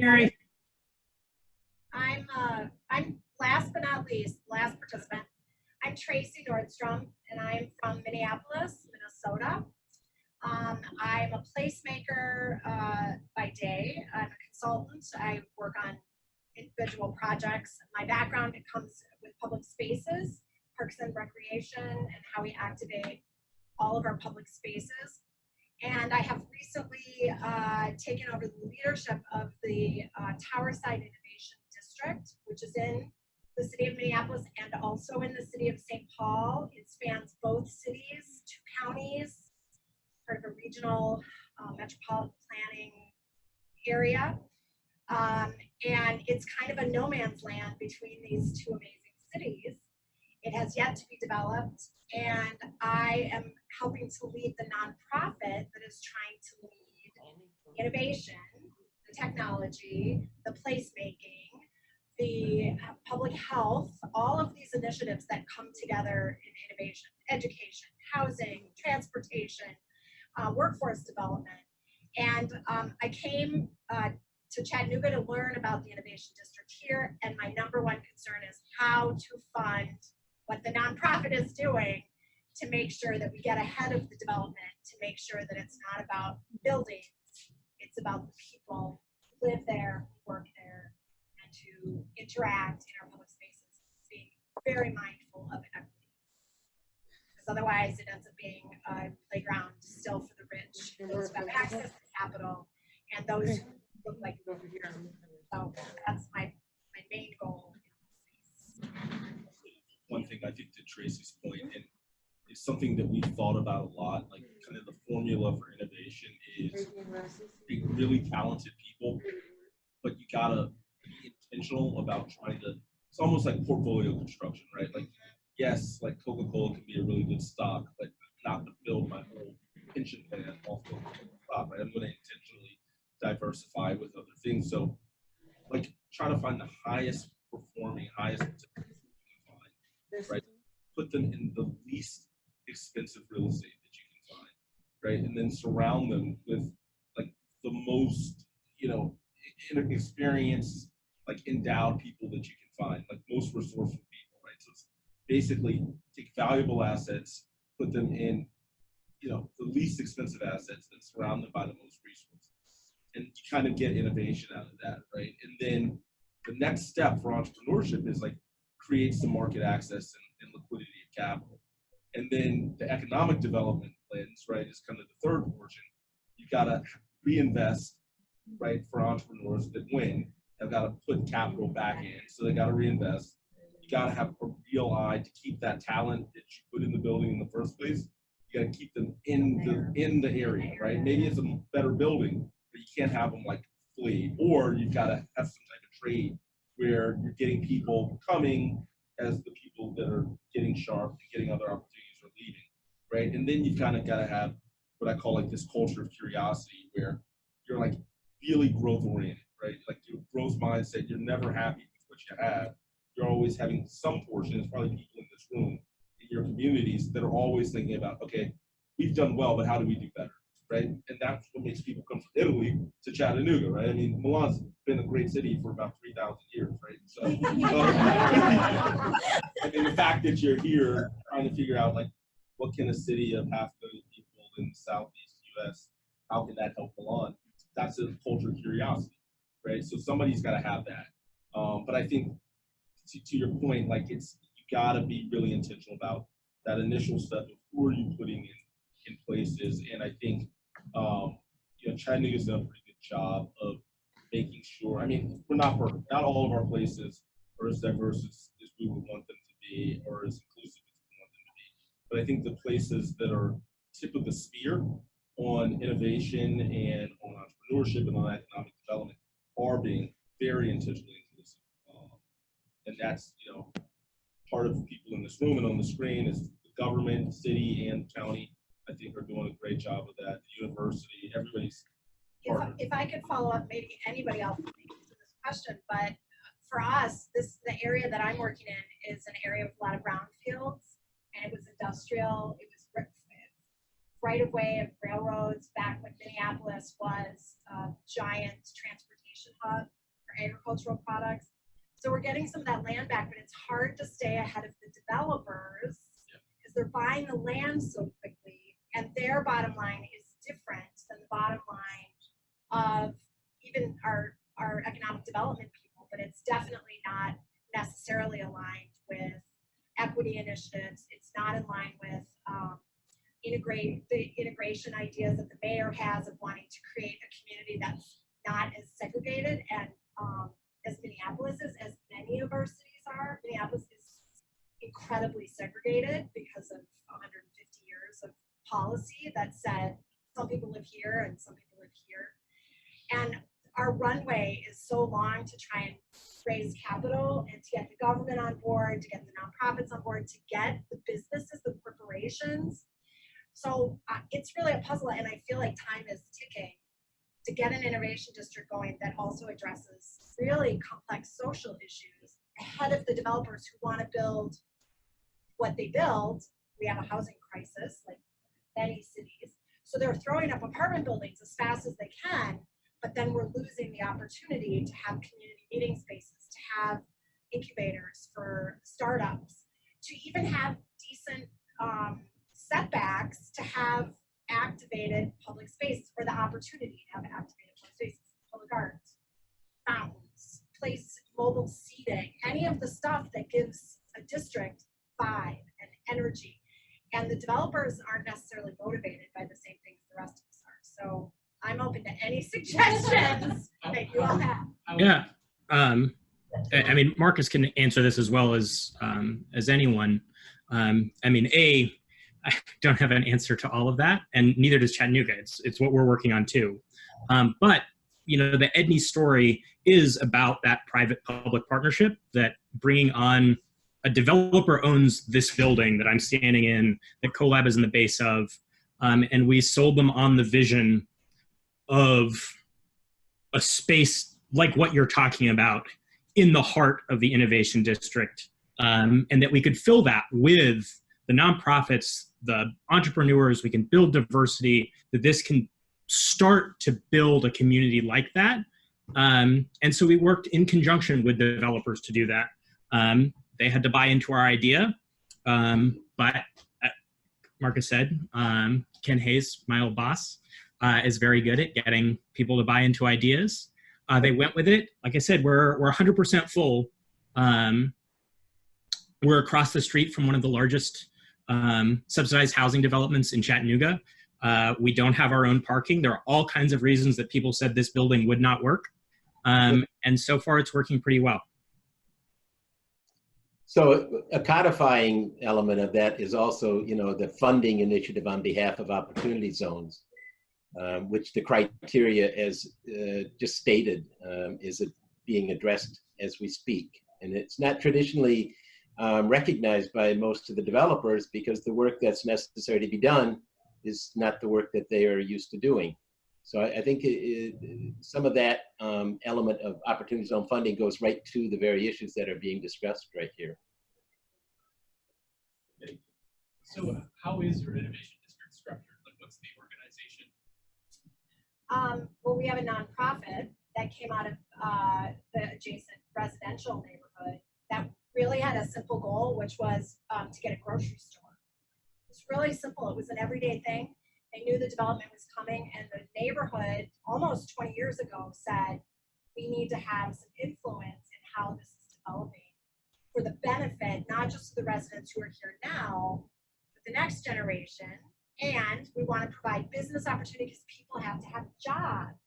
Mary. I'm last but not least, last participant. I'm Tracy Nordstrom, and I'm from Minneapolis, Minnesota. I'm a placemaker by day. I'm a consultant. I work on individual projects. My background comes with public spaces, parks and recreation, and how we activate all of our public spaces. And I have recently taken over the leadership of the Towerside Innovation District, which is in the city of Minneapolis and also in the city of St. Paul. It spans both cities, 2 counties, part of a regional metropolitan planning area. And it's kind of a no man's land between these 2 amazing cities. It has yet to be developed, and I am helping to lead the nonprofit that is trying to lead innovation, the technology, the placemaking, the public health, all of these initiatives that come together in innovation, education, housing, transportation, workforce development. And I came to Chattanooga to learn about the Innovation District here, and my #1 concern is how to fund what the nonprofit is doing to make sure that we get ahead of the development, to make sure that it's not about buildings, it's about the people who live there, work there, and to interact in our public spaces, being very mindful of equity. Because otherwise it ends up being a playground still for the rich, those who have access to capital, and those who look like over here. So that's my main goal in this space. One thing I think to Tracy's point, and it's something that we've thought about a lot, like kind of the formula for innovation is being really talented people, but you gotta be intentional about trying to, it's almost like portfolio construction, right? Like, yes, like Coca-Cola can be a really good stock, but not to build my whole pension plan off Coca-Cola stock, right? I'm gonna intentionally diversify with other things. So like try to find the highest performing, highest right? Put them in the least expensive real estate that you can find, right? And then surround them with like the most, experienced, like endowed people that you can find, like most resourceful people, right? So it's basically take valuable assets, put them in, the least expensive assets, and surround them by the most resources. And you kind of get innovation out of that, right? And then the next step for entrepreneurship is like create some market access and liquidity of capital. And then the economic development lens, right, is kind of the third portion. You've got to reinvest, right, for entrepreneurs that win. They've got to put capital back in, so they got to reinvest. You got to have a real eye to keep that talent that you put in the building in the first place. You got to keep them in the area, right? Maybe it's a better building, but you can't have them like flee. Or you've got to have some type of trade where you're getting people coming as the people that are getting sharp and getting other opportunities are leaving, right? And then you've kind of got to have what I call like this culture of curiosity where you're like really growth oriented, right? Like your growth mindset, you're never happy with what you have. You're always having some portion, it's probably people in this room, in your communities that are always thinking about, okay, we've done well, but how do we do better, right? And that's what makes people come from Italy to Chattanooga, right? I mean, Milan's been a great city for about 3,000 years, right? So, I mean, the fact that you're here trying to figure out, like, what can a city of 500,000 people in the southeast U.S., how can that help Milan? That's a culture of curiosity, right? So somebody's got to have that. But I think, to your point, like, you got to be really intentional about that initial step of who are you putting in places. And I think, Chattanooga's done a pretty good job of making sure, I mean, we're not perfect. Not all of our places are as diverse as we would want them to be or as inclusive as we want them to be. But I think the places that are tip of the spear on innovation and on entrepreneurship and on economic development are being very intentionally inclusive. And that's, part of the people in this room and on the screen is the government, city, and county, I think are doing a great job of that. The university, everybody's partnered. If I could follow up, maybe anybody else can answer this question, but for us, the area that I'm working in is an area with a lot of brownfields, and it was industrial. It was right of way of railroads back when Minneapolis was a giant transportation distribution hub for agricultural products. So we're getting some of that land back, but it's hard to stay ahead of the developers because they're buying the land so quickly, and their bottom line is different than the bottom line of even our economic development people, but it's definitely not necessarily aligned with equity initiatives. It's not in line with the integration ideas that the mayor has of wanting to create a community that's not as segregated and as Minneapolis is, as many of our cities are. Minneapolis is incredibly segregated because of 150 years of policy that said some people live here and some people live here. And our runway is so long to try and raise capital and to get the government on board, to get the nonprofits on board, to get the businesses, the corporations. So it's really a puzzle, and I feel like time is ticking to get an innovation district going that also addresses really complex social issues ahead of the developers who want to build what they build. We have a housing crisis like many cities. So they're throwing up apartment buildings as fast as they can, but then we're losing the opportunity to have community meeting spaces, to have incubators for startups, to even have decent setbacks, to have activated public spaces, or the opportunity to have activated public spaces, public arts, fountains, mobile seating, any of the stuff that gives a district vibe and energy. And the developers aren't necessarily motivated by the same things the rest of us are. So I'm open to any suggestions that you all have. Yeah. I mean, Marcus can answer this as well as anyone. I mean, I don't have an answer to all of that, and neither does Chattanooga. It's what we're working on too. But you know, the Edney story is about that private-public partnership, that bringing on a developer owns this building that I'm standing in, that Co.Lab is in the base of, and we sold them on the vision of a space like what you're talking about in the heart of the innovation district, and that we could fill that with the nonprofits, the entrepreneurs, we can build diversity, that this can start to build a community like that. And so we worked in conjunction with developers to do that. They had to buy into our idea, but Marcus said, Ken Hayes, my old boss, is very good at getting people to buy into ideas. They went with it. Like I said, we're 100% full. We're across the street from one of the largest subsidized housing developments in Chattanooga. We don't have our own parking. There are all kinds of reasons that people said this building would not work. And so far it's working pretty well. So a codifying element of that is also, you know, the funding initiative on behalf of opportunity zones, which the criteria, as just stated, is being addressed as we speak. And it's not traditionally recognized by most of the developers because the work that's necessary to be done is not the work that they are used to doing. So I think some of that element of opportunity zone funding goes right to the very issues that are being discussed right here. So how is your innovation district structured? Like, what's the organization? Well, we have a nonprofit that came out of the adjacent residential neighborhood that really had a simple goal, which was to get a grocery store. It's really simple. It was an everyday thing. They knew the development was coming, and the neighborhood almost 20 years ago said, we need to have some influence in how this is developing for the benefit, not just of the residents who are here now, but the next generation. And we want to provide business opportunities because people have to have jobs.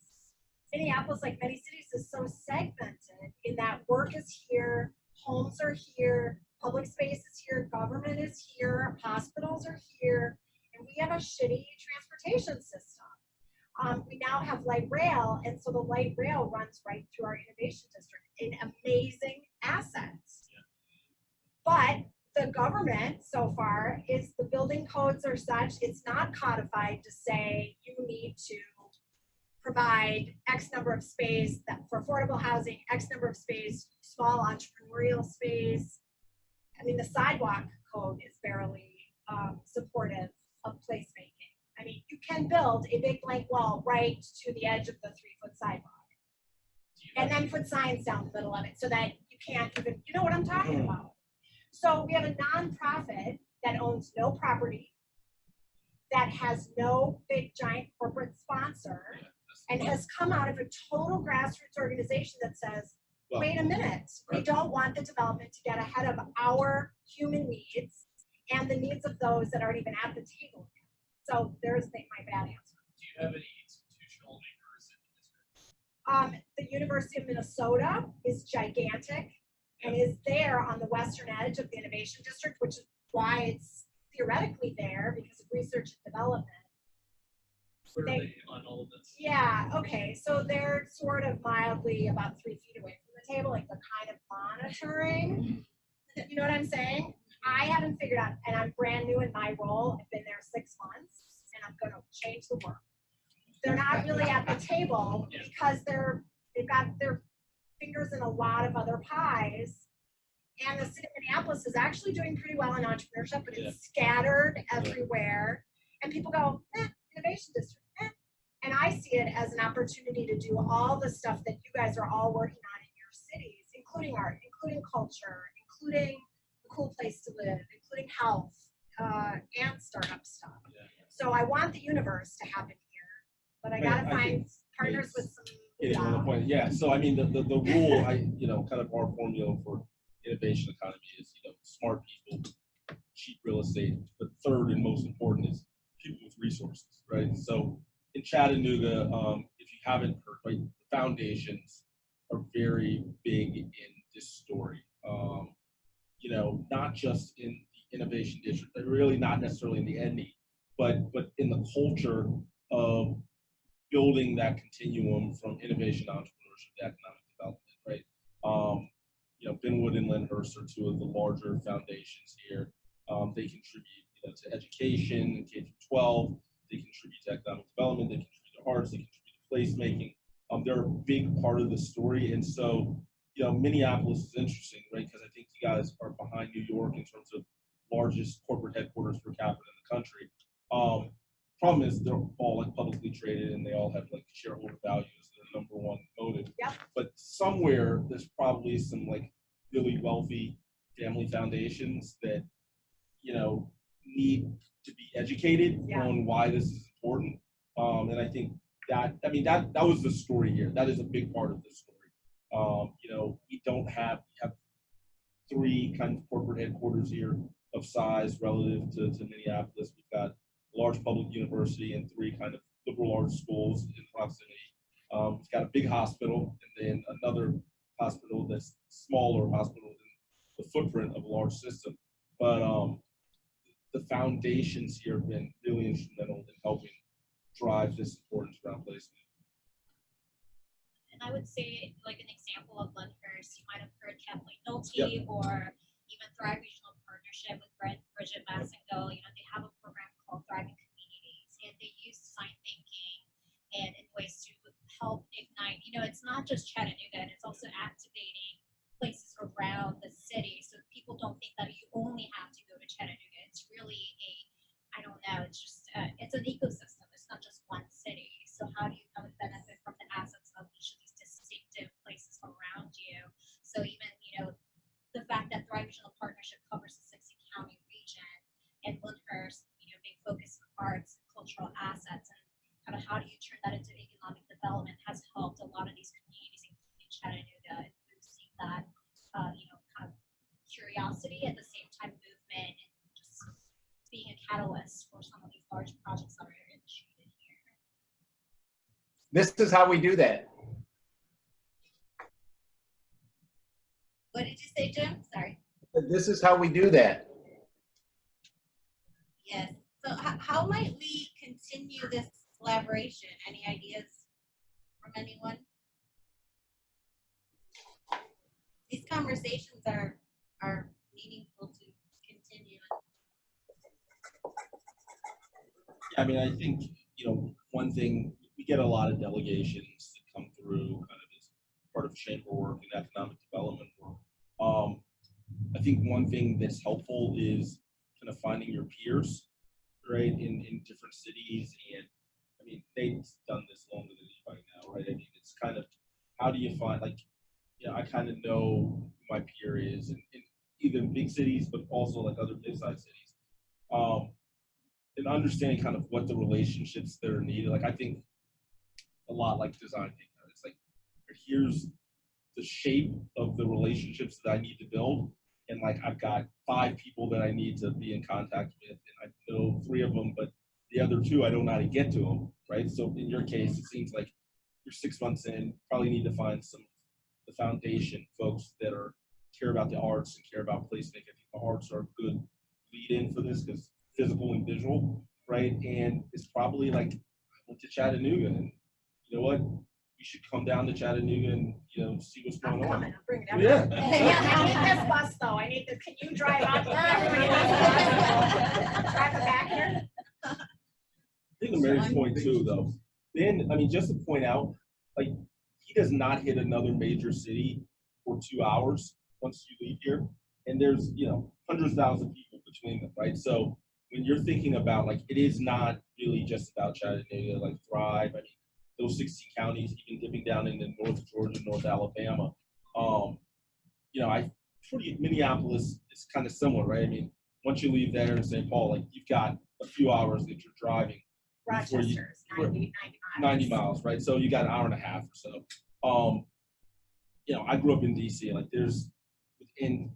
Minneapolis, like many cities, is so segmented in that work is here, homes are here, public space is here, government is here, hospitals are here, and we have a shitty transportation system. We now have light rail, and so the light rail runs right through our innovation district, an amazing asset. But the government so far is the building codes are such, it's not codified to say you need to provide X number of space for affordable housing, X number of space, small entrepreneurial space. I mean, the sidewalk code is barely supportive of placemaking. I mean, you can build a big blank wall right to the edge of the 3-foot sidewalk. and then put signs down the middle of it so that you can't even, you know what I'm talking about. So we have a nonprofit that owns no property, that has no big giant corporate sponsor, and has come out of a total grassroots organization that says, wait a minute, we don't want the development to get ahead of our human needs and the needs of those that aren't even at the table. So there's my bad answer. Do you have any institutional anchors in the district? The University of Minnesota is gigantic and is there on the western edge of the Innovation District, which is why it's theoretically there because of research and development. Where are they on all of this? Yeah, okay, so they're sort of mildly about 3 feet away from the table, like they're kind of monitoring. You know what I'm saying? I haven't figured out, and I'm brand new in my role. I've been there 6 months, and I'm going to change the world. They're not really at the table because they've got their fingers in a lot of other pies. And the city of Minneapolis is actually doing pretty well in entrepreneurship, but it's scattered everywhere. And people go, Innovation District. And I see it as an opportunity to do all the stuff that you guys are all working on in your cities, including art, including culture, including a cool place to live, including health, and startup stuff. So I want the universe to happen here, but I gotta find partners with some. Yeah. So I mean, the rule, kind of our formula for innovation economy is, smart people, cheap real estate, but third and most important is people with resources, right? So in Chattanooga, if you haven't heard, right, the foundations are very big in this story. Not just in the Innovation District, but really not necessarily in the ND, but in the culture of building that continuum from innovation, entrepreneurship, to economic development, right? Binwood and Lyndhurst are two of the larger foundations here. They contribute to education, K-12. They contribute to economic development. They contribute to arts. They contribute to placemaking. They're a big part of the story. And so, Minneapolis is interesting, right? Because I think you guys are behind New York in terms of largest corporate headquarters per capita in the country. Problem is they're all publicly traded and they all have shareholder values. Their number one motive. Yep. But somewhere there's probably some really wealthy family foundations that need to be educated on why this is important. And I think that was the story here. That is a big part of the story. We have 3 kind of corporate headquarters here of size relative to Minneapolis. We've got a large public university and 3 kind of liberal arts schools in proximity. We've got a big hospital and then another hospital that's smaller hospital than the footprint of a large system. But the foundations here have been really instrumental in helping drive this importance around placement. And I would say, an example of Lyndhurst, you might have heard Kathleen Nolte or even Thrive Regional Partnership with Bridget Massengo. They have a program called Thriving Communities, and they use design thinking and in ways to help ignite. It's not just Chattanooga, it's also activating places around the city, so people don't think that you only have to go to Chattanooga. It's really it's just it's an ecosystem. It's not just one city. So how do you kind of benefit from the assets of each of these distinctive places around you? So even the fact that Thrive Regional Partnership covers the 60-county region, and Lyndhurst, big focus on arts and cultural assets, and kind of how do you turn that into economic development has helped a lot of these communities, including Chattanooga, and boosting that kind of curiosity, at the same time movement, and just being a catalyst for some of these large projects that are initiated here. This is how we do that. What did you say, Jim? Sorry. This is how we do that. Yes. So how might we continue this collaboration? Any ideas from anyone? These conversations are meaningful to continue. I think, one thing, we get a lot of delegations that come through kind of as part of chamber work and economic development work. I think one thing that's helpful is kind of finding your peers, right, in different cities. And Nate's done this longer than anybody now, right? It's kind of how do you find, like, I kind of know who my peer is in either big cities, but also like other mid-sized cities. And understanding kind of what the relationships that are needed. Like, I think a lot like design thinking. It's like, here's the shape of the relationships that I need to build. And like, I've got 5 people that I need to be in contact with, and I know 3 of them, but the other 2, I don't know how to get to them, right? So in your case, it seems like you're 6 months in, probably need to find the foundation folks that care about the arts and care about placemaking. I think the arts are a good lead in for this because physical and visual, right? And it's probably like, I went to Chattanooga, and you know what? You should come down to Chattanooga and see what's going on. I'm bringing Oh, yeah. I need this bus though. Can you drive up? Everybody has a bus. Drive it back here. I think to Mary's point too, though, Ben, I mean, just to point out, like, he does not hit another major city for 2 hours once you leave here. And there's, hundreds of thousands of people between them, right? So when you're thinking about, like, it is not really just about Chattanooga, like Thrive. I mean, those 16 counties, even dipping down into North Georgia, North Alabama. Minneapolis is kind of similar, right? I mean, once you leave there in St. Paul, like, you've got a few hours that you're driving. Rochester's 90 miles. 90 miles, right? So you got an hour and a half or so. I grew up in DC, like, there's within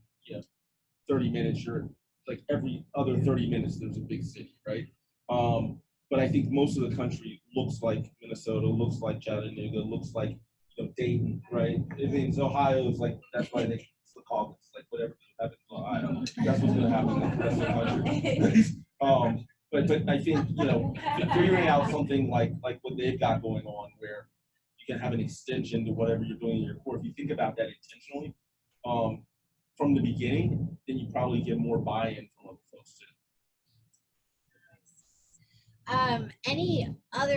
30 minutes, you're like every other 30 minutes, there's a big city, right? But I think most of the country looks like Minnesota, looks like Chattanooga, looks like Dayton, right? I mean, Ohio is like, that's why it's the caucus, like whatever happens in Ohio, that's what's gonna happen in the rest of the country. But I think figuring out something like what they've got going on, where you can have an extension to whatever you're doing in your core. If you think about that intentionally, from the beginning, then you probably get more buy-in from other folks too. Any other